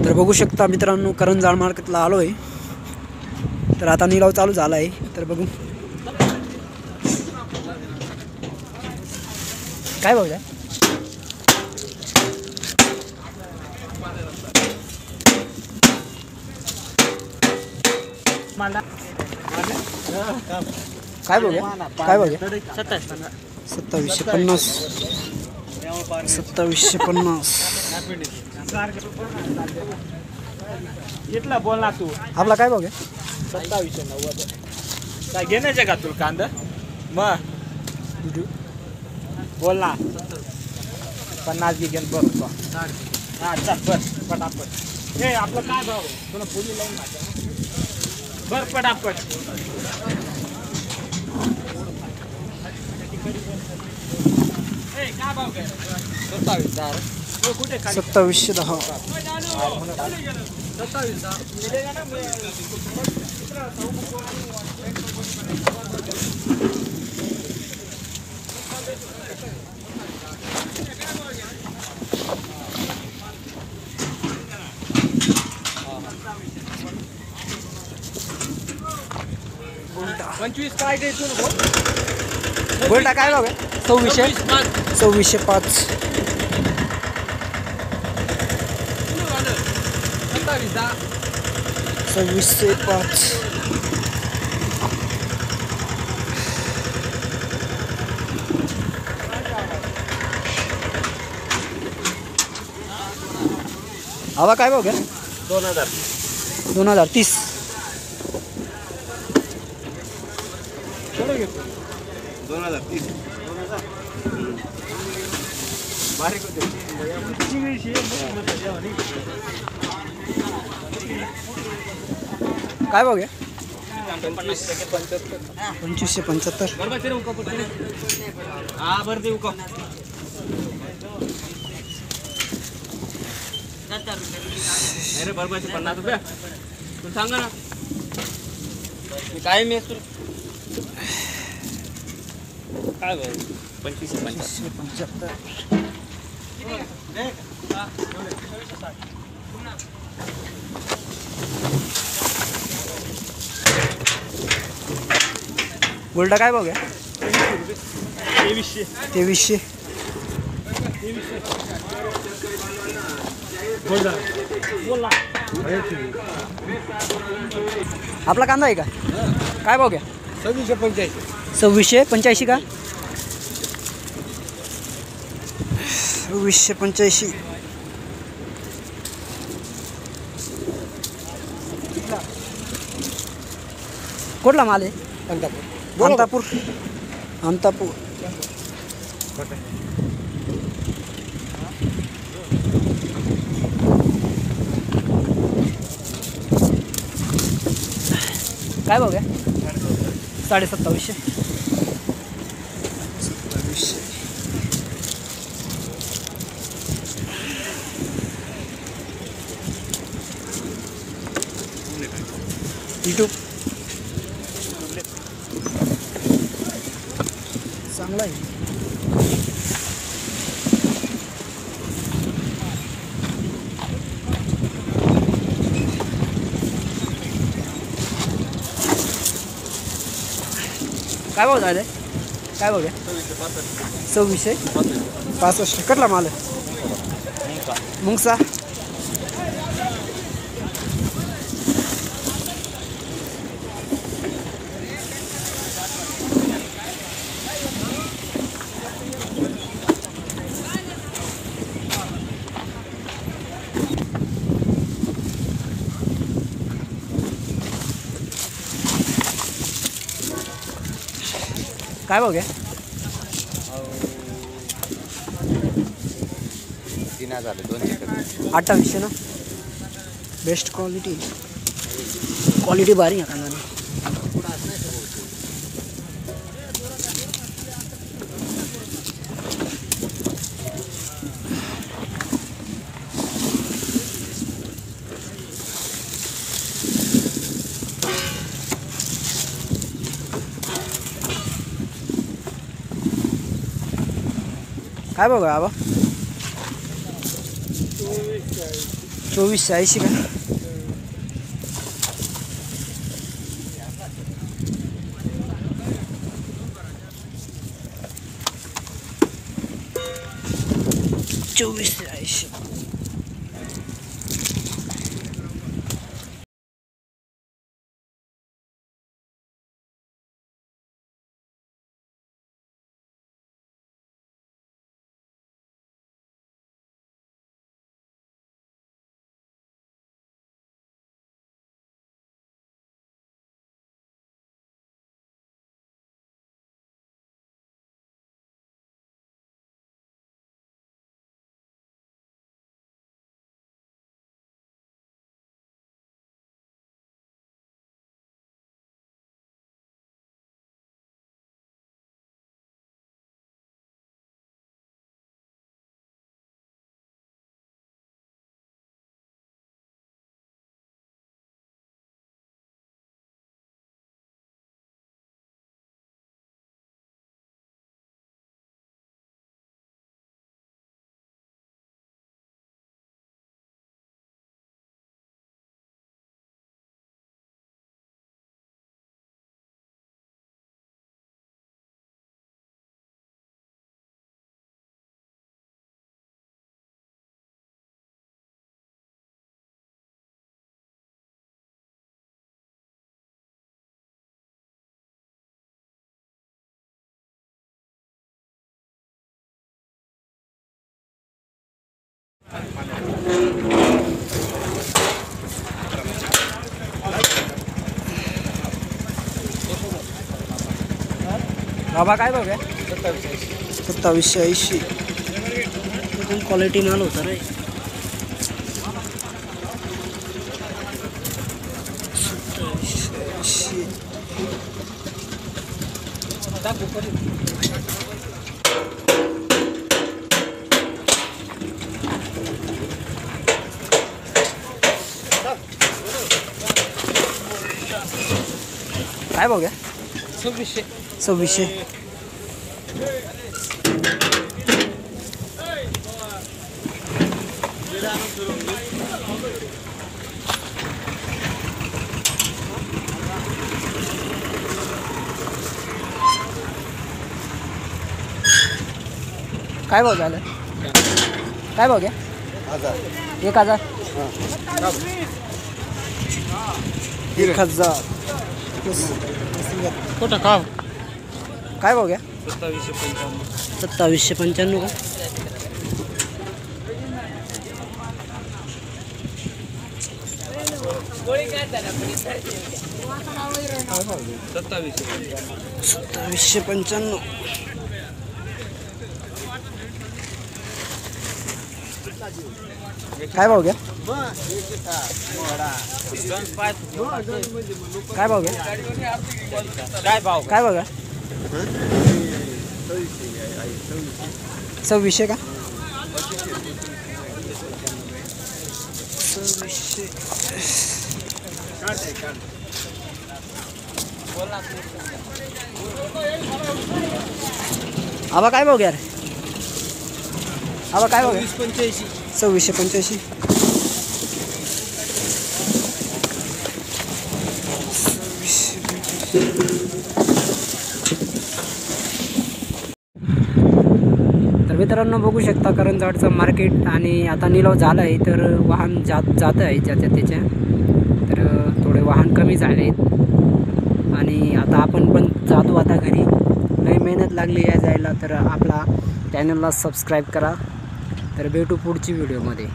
तर बघू शकता मित्रांनो, करंजाळ मार्केटला आलो आहे. तर आता निलाव चालू झाला आहे. तर बघू काय बघूया. काय बघूया. 2750 2750 घेतला बोल ना तू. आपला काय बघूया. 2790 काय घेण्याचे का तुला कांदा मग बोल ना. 50 घे घेऊन बघ. हा चल बर पटापट. हे आपलं काय भाव तुला पुली लावून टाका बर पटापट. काय भाव काय 27,000 कुठे 2710 25 काय द्यायचं गोल्डा काय बघ. 2605 2605 हवा काय बघ. 2030 2030 बारीक होते. काय बघूया. 2575 हा बरं देऊ का. अरे बरोबर 50 रुपये तू सांगा ना काय मी काय भाऊ 2575 गोल्डा काय बघूया. 2300 आपला कांदा आहे का काय बघूया. 2685 का 2685 कुठला माल आहे. अंतापूर काय बघूया. 2750 यूट्यूब चांगला आहे. काय भाव झाले. काय बघूया. 2665 कटला माल मुंगसा. काय बघूया. 2800 ना. बेस्ट क्वालिटी भारी आहे कांदा. काय बघा बाबा. 2480 का? चोवीस 80. बाबा काय भाव आहे? 2780. एकदम क्वालिटी माल होता रे. 2780. काय भाव आहे? 2600. काय भाव झालं? काय भाव घ्या? 1000. 1000. कुठं का? काय भाव घ्या? 2795 का? सत्तावीसशे 95. काय भाव घ्या? काय भाव घ्या? काय भाव घ्या? 2600 का? 2600. आबा काय भाव घ्या रे? आबा काय भाव घ्या? 2685. तर मित्रांनो बघू शकता करंजाडचं मार्केट आणि आता निलाव झाला आहे तर वाहन जात आहे ज्याच्या त्याच्या तर थोडे वाहन कमी झाले आहेत आणि आता आपण पण जातो आता घरी. लई मेहनत लागली आहे जायला तर आपला चॅनलला सबस्क्राईब करा. तर भेटू पुढची व्हिडिओमध्ये.